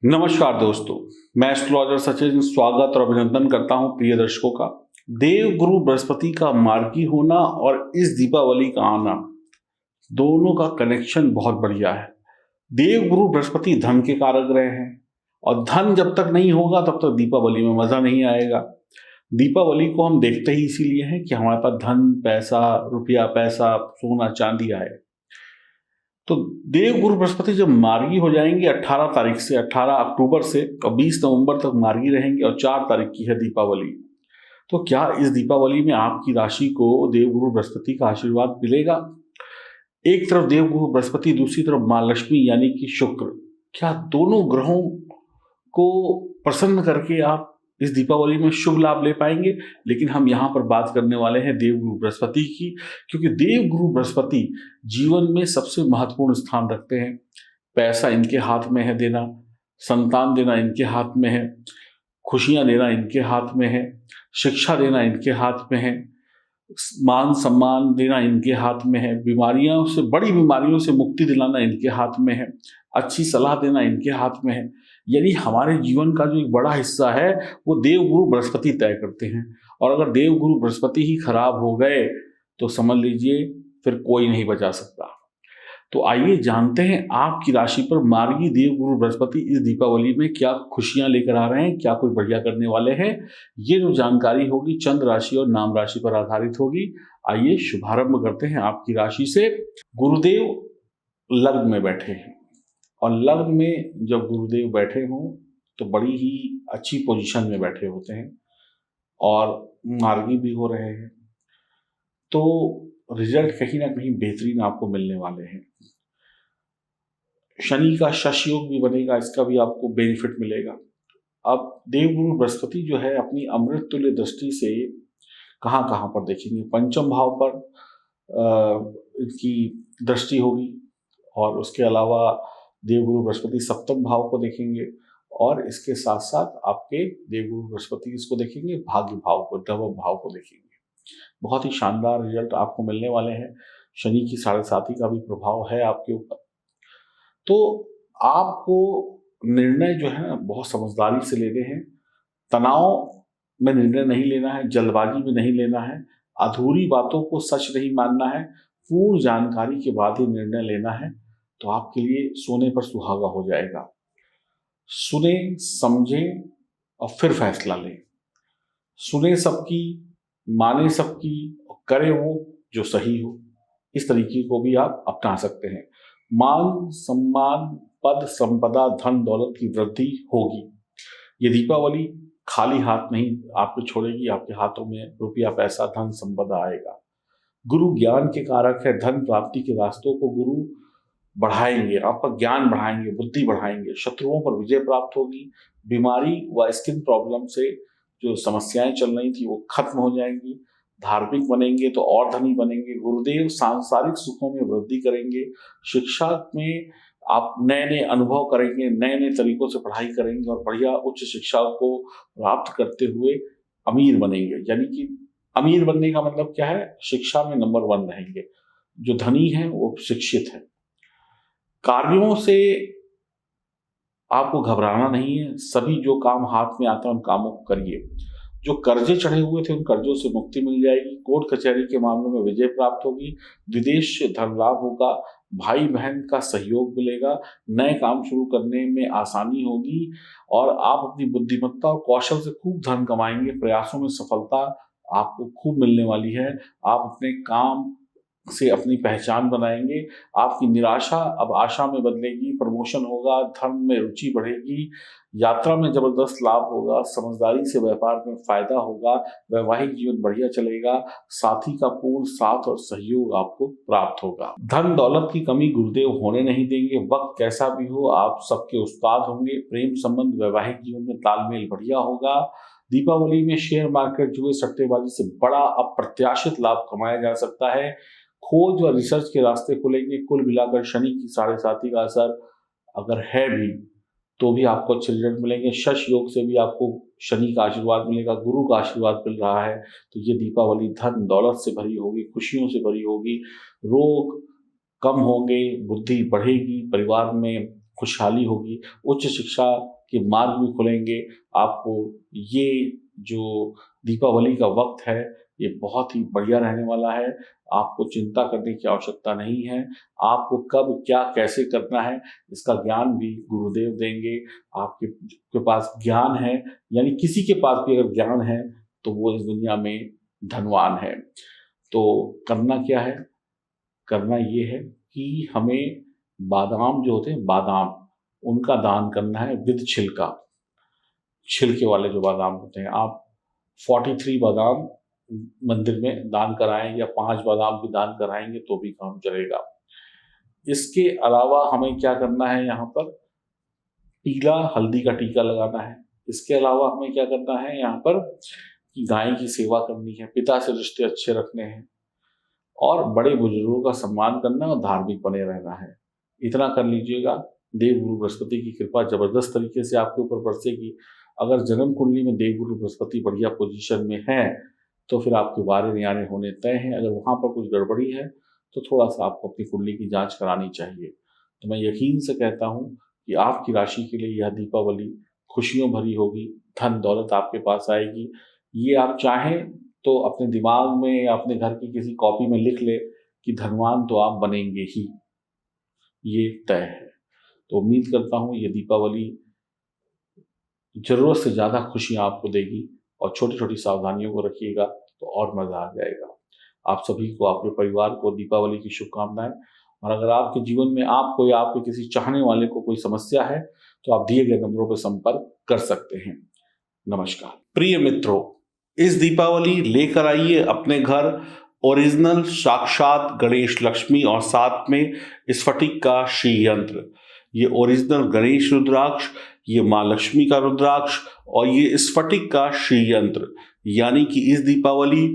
नमस्कार दोस्तों, मैं एस्ट्रोलॉजर सचिन स्वागत और अभिनंदन करता हूं प्रिय दर्शकों का। देव गुरु बृहस्पति का मार्गी होना और इस दीपावली का आना, दोनों का कनेक्शन बहुत बढ़िया है। देव गुरु बृहस्पति धन के कारक ग्रह हैं और धन जब तक नहीं होगा तब तक दीपावली में मजा नहीं आएगा। दीपावली को हम देखते ही इसीलिए हैं कि हमारे पास धन, पैसा, रुपया, पैसा, सोना, चांदी आए। तो देव गुरु बृहस्पति जब मार्गी हो जाएंगे 18 तारीख से, 18 अक्टूबर से 20 नवंबर तक मार्गी रहेंगे और 4 तारीख की है दीपावली। तो क्या इस दीपावली में आपकी राशि को देव गुरु बृहस्पति का आशीर्वाद मिलेगा? एक तरफ देव गुरु बृहस्पति, दूसरी तरफ मां लक्ष्मी यानी कि शुक्र, क्या दोनों ग्रहों को प्रसन्न करके आप इस दीपावली में शुभ लाभ ले पाएंगे? लेकिन हम यहाँ पर बात करने वाले हैं देव गुरु बृहस्पति की, क्योंकि देव गुरु बृहस्पति जीवन में सबसे महत्वपूर्ण स्थान रखते हैं। पैसा इनके हाथ में है देना, संतान देना इनके हाथ में है, खुशियां देना इनके हाथ में है, शिक्षा देना इनके हाथ में है, मान सम्मान देना इनके हाथ में है, बीमारियों से, बड़ी बीमारियों से मुक्ति दिलाना इनके हाथ में है, अच्छी सलाह देना इनके हाथ में है। यानी हमारे जीवन का जो एक बड़ा हिस्सा है वो देव गुरु बृहस्पति तय करते हैं। और अगर देव गुरु बृहस्पति ही खराब हो गए तो समझ लीजिए फिर कोई नहीं बचा सकता। तो आइए जानते हैं आपकी राशि पर मार्गी देव गुरु बृहस्पति इस दीपावली में क्या खुशियां लेकर आ रहे हैं, क्या कोई बढ़िया करने वाले हैं। ये जो जानकारी होगी चंद्र राशि और नाम राशि पर आधारित होगी। आइए शुभारंभ करते हैं आपकी राशि से। गुरुदेव लग्न में बैठे हैं और लग्न में जब गुरुदेव बैठे हों तो बड़ी ही अच्छी पोजीशन में बैठे होते हैं और मार्गी भी हो रहे हैं, तो रिजल्ट कहीं ना कहीं बेहतरीन आपको मिलने वाले हैं। शनि का शश योग भी बनेगा, इसका भी आपको बेनिफिट मिलेगा। अब देवगुरु बृहस्पति जो है अपनी अमृत तुल्य दृष्टि से कहाँ कहाँ पर देखेंगे? पंचम भाव पर इनकी दृष्टि होगी और उसके अलावा देवगुरु बृहस्पति सप्तम भाव को देखेंगे और इसके साथ साथ आपके देवगुरु बृहस्पति इसको देखेंगे भाग्य भाव को, नवम भाव को देखेंगे। बहुत ही शानदार रिजल्ट आपको मिलने वाले हैं। शनि की 7.5 का भी प्रभाव है आपके ऊपर। तो आपको निर्णय जो है बहुत समझदारी से लेने हैं। तनाव में निर्णय नहीं लेना है, जल्दबाजी में नहीं लेना है, अधूरी बातों को सच नहीं मानना है, पूर्ण जानकारी के बाद ही निर्णय लेना है। तो आपके लिए सोने पर सुहागा हो जाएगा। सुने, समझे और फिर फैसला लें। सुने सबकी, माने सबकी और करे वो जो सही हो। इस तरीके को भी आप अपना सकते हैं। मान सम्मान, पद संपदा, धन दौलत की वृद्धि होगी। ये दीपावली खाली हाथ नहीं आपको छोड़ेगी, आपके हाथों में रुपया, पैसा, धन संपदा आएगा। गुरु ज्ञान के कारक है। धन प्राप्ति के रास्तों को गुरु बढ़ाएंगे, आपका ज्ञान बढ़ाएंगे, बुद्धि बढ़ाएंगे, शत्रुओं पर विजय प्राप्त होगी। बीमारी व स्किन प्रॉब्लम से जो समस्याएं चल रही थी वो खत्म हो जाएंगी। धार्मिक बनेंगे तो और धनी बनेंगे। गुरुदेव सांसारिक सुखों में वृद्धि करेंगे। शिक्षा में आप नए नए अनुभव करेंगे, नए नए तरीकों से पढ़ाई करेंगे और बढ़िया उच्च शिक्षा को प्राप्त करते हुए अमीर बनेंगे। यानी कि अमीर बनने का मतलब क्या है? शिक्षा में नंबर 1 रहेंगे। जो धनी है वो शिक्षित है। कार्यों से आपको घबराना नहीं है। सभी जो काम हाथ में आता है उन कामों को करिए। जो कर्जे चढ़े हुए थे उन कर्जों से मुक्ति मिल जाएगी। कोर्ट कचहरी के मामलों में विजय प्राप्त होगी। विदेश से धन लाभ होगा। भाई बहन का सहयोग मिलेगा। नए काम शुरू करने में आसानी होगी और आप अपनी बुद्धिमत्ता और कौशल से खूब धन कमाएंगे। प्रयासों में सफलता आपको खूब मिलने वाली है। आप अपने काम से अपनी पहचान बनाएंगे। आपकी निराशा अब आशा में बदलेगी। प्रमोशन होगा, धर्म में रुचि बढ़ेगी, यात्रा में जबरदस्त लाभ होगा, समझदारी से व्यापार में फायदा होगा, वैवाहिक जीवन बढ़िया चलेगा, साथी का पूर्ण साथ और सहयोग आपको प्राप्त होगा। धन दौलत की कमी गुरुदेव होने नहीं देंगे। वक्त कैसा भी हो आप सबके उस्ताद होंगे। प्रेम संबंध, वैवाहिक जीवन में तालमेल बढ़िया होगा। दीपावली में शेयर मार्केट, जुए, सट्टेबाजी से बड़ा अप्रत्याशित लाभ कमाया जा सकता है। खोज व रिसर्च के रास्ते खुलेंगे। कुल मिलाकर शनि की 7.5 का असर अगर है भी तो भी आपको अच्छे रिजल्ट मिलेंगे। शश योग से भी आपको शनि का आशीर्वाद मिलेगा, गुरु का आशीर्वाद मिल रहा है। तो ये दीपावली धन दौलत से भरी होगी, खुशियों से भरी होगी। रोग कम होंगे, बुद्धि बढ़ेगी, परिवार में खुशहाली होगी, उच्च शिक्षा के मार्ग भी खुलेंगे। आपको ये जो दीपावली का वक्त है ये बहुत ही बढ़िया रहने वाला है। आपको चिंता करने की आवश्यकता नहीं है। आपको कब क्या कैसे करना है इसका ज्ञान भी गुरुदेव देंगे। आपके पास ज्ञान है, यानी किसी के पास भी अगर ज्ञान है तो वो इस दुनिया में धनवान है। तो करना क्या है? करना ये है कि हमें बादाम जो होते हैं, बादाम, उनका दान करना है विद छिलका। छिलके वाले जो बादाम होते हैं, आप 43 बादाम मंदिर में दान कराएं या 5 बादाम भी दान कराएंगे तो भी काम चलेगा। इसके अलावा हमें क्या करना है, यहाँ पर पीला हल्दी का टीका लगाना है। इसके अलावा हमें क्या करना है यहाँ पर कि गाय की सेवा करनी है, पिता से रिश्ते अच्छे रखने हैं और बड़े बुजुर्गों का सम्मान करना और धार्मिक बने रहना है। इतना कर लीजिएगा, देवगुरु बृहस्पति की कृपा जबरदस्त तरीके से आपके ऊपर बरसेगी। अगर जन्म कुंडली में देवगुरु बृहस्पति बढ़िया पोजीशन में है तो फिर आपके वारे न्यारे होने तय हैं। अगर वहाँ पर कुछ गड़बड़ी है तो थोड़ा सा आपको अपनी कुंडली की जांच करानी चाहिए। तो मैं यकीन से कहता हूँ कि आपकी राशि के लिए यह दीपावली खुशियों भरी होगी, धन दौलत आपके पास आएगी। ये आप चाहें तो अपने दिमाग में या अपने घर की किसी कॉपी में लिख ले कि धनवान तो आप बनेंगे ही, ये तय है। तो उम्मीद करता हूँ ये दीपावली जरूरत से ज़्यादा खुशियाँ आपको देगी और छोटी छोटी सावधानियों को रखिएगा तो और मज़ा आ जाएगा। आप सभी को, आपके परिवार को दीपावली की शुभकामनाएं। और अगर आपके जीवन में आपको या आपके किसी चाहने वाले को कोई समस्या है तो आप दिए गए नंबरों पर संपर्क कर सकते हैं। नमस्कार। प्रिय मित्रों, इस दीपावली लेकर आइए अपने घर ओरिजिनल साक्षात गणेश लक्ष्मी और साथ में स्फटिक का श्री यंत्र। ये ओरिजिनल गणेश रुद्राक्ष, ये माँ लक्ष्मी का रुद्राक्ष और ये स्फटिक का श्री यंत्र, यानी कि इस दीपावली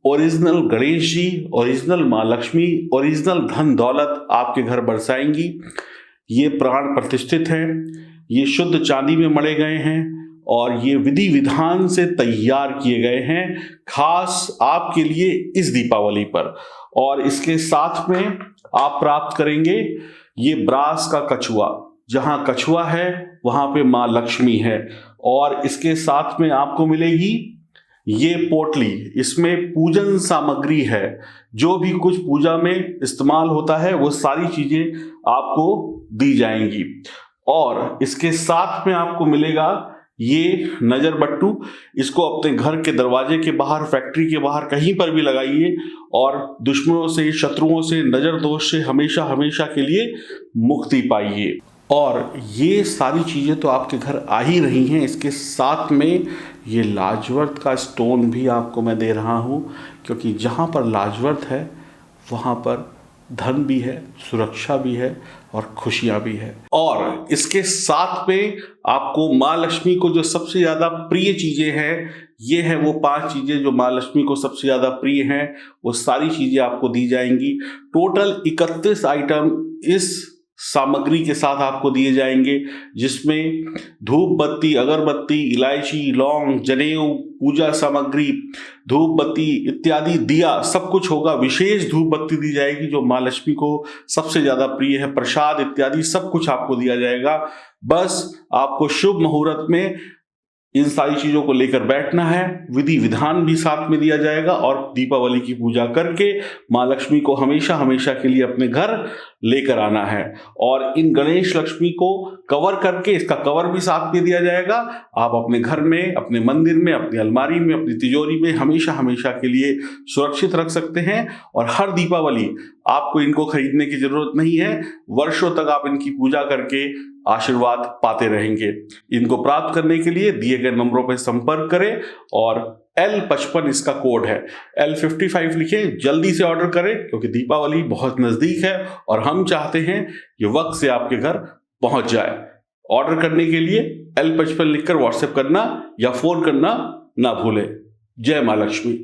ओरिजिनल गणेश जी, ओरिजिनल माँ लक्ष्मी, ओरिजिनल धन दौलत आपके घर बरसाएंगी। ये प्राण प्रतिष्ठित हैं, ये शुद्ध चांदी में मढ़े गए हैं और ये विधि विधान से तैयार किए गए हैं खास आपके लिए इस दीपावली पर। और इसके साथ में आप प्राप्त करेंगे ये ब्रास का कछुआ। जहां कछुआ है वहां पे माँ लक्ष्मी है। और इसके साथ में आपको मिलेगी ये पोटली, इसमें पूजन सामग्री है। जो भी कुछ पूजा में इस्तेमाल होता है वो सारी चीजें आपको दी जाएंगी। और इसके साथ में आपको मिलेगा ये नजर बट्टू। इसको अपने घर के दरवाजे के बाहर, फैक्ट्री के बाहर कहीं पर भी लगाइए और दुश्मनों से, शत्रुओं से, नजर दोष से हमेशा हमेशा के लिए मुक्ति पाइए। और ये सारी चीज़ें तो आपके घर आ ही रही हैं। इसके साथ में ये लाजवर्त का स्टोन भी आपको मैं दे रहा हूँ, क्योंकि जहाँ पर लाजवर्त है वहाँ पर धन भी है, सुरक्षा भी है और खुशियाँ भी है। और इसके साथ में आपको माँ लक्ष्मी को जो सबसे ज़्यादा प्रिय चीज़ें हैं, ये है वो 5 चीज़ें जो माँ लक्ष्मी को सबसे ज़्यादा प्रिय हैं, वो सारी चीज़ें आपको दी जाएंगी। टोटल 31 आइटम इस सामग्री के साथ आपको दिए जाएंगे, जिसमें धूप बत्ती, अगरबत्ती, इलायची, लौंग, जनेऊ, पूजा सामग्री, धूप बत्ती इत्यादि, दिया, सब कुछ होगा। विशेष धूप बत्ती दी जाएगी जो माँ लक्ष्मी को सबसे ज्यादा प्रिय है। प्रसाद इत्यादि सब कुछ आपको दिया जाएगा। बस आपको शुभ मुहूर्त में इन सारी चीजों को लेकर बैठना है। विधि विधान भी साथ में दिया जाएगा और दीपावली की पूजा करके माँ लक्ष्मी को हमेशा हमेशा के लिए अपने घर लेकर आना है। और इन गणेश लक्ष्मी को कवर करके, इसका कवर भी साथ में दिया जाएगा। आप अपने घर में, अपने मंदिर में, अपनी अलमारी में, अपनी तिजोरी में हमेशा हमेशा के लिए सुरक्षित रख सकते हैं। और हर दीपावली आपको इनको खरीदने की जरूरत नहीं है, वर्षों तक आप इनकी पूजा करके आशीर्वाद पाते रहेंगे। इनको प्राप्त करने के लिए दिए गए नंबरों पर संपर्क करें और L55 इसका कोड है, L55 लिखें, जल्दी से ऑर्डर करें क्योंकि दीपावली बहुत नजदीक है और हम चाहते हैं ये वक्त से आपके घर पहुंच जाए। ऑर्डर करने के लिए L55 लिखकर व्हाट्सएप करना या फोन करना ना भूलें। जय मां लक्ष्मी।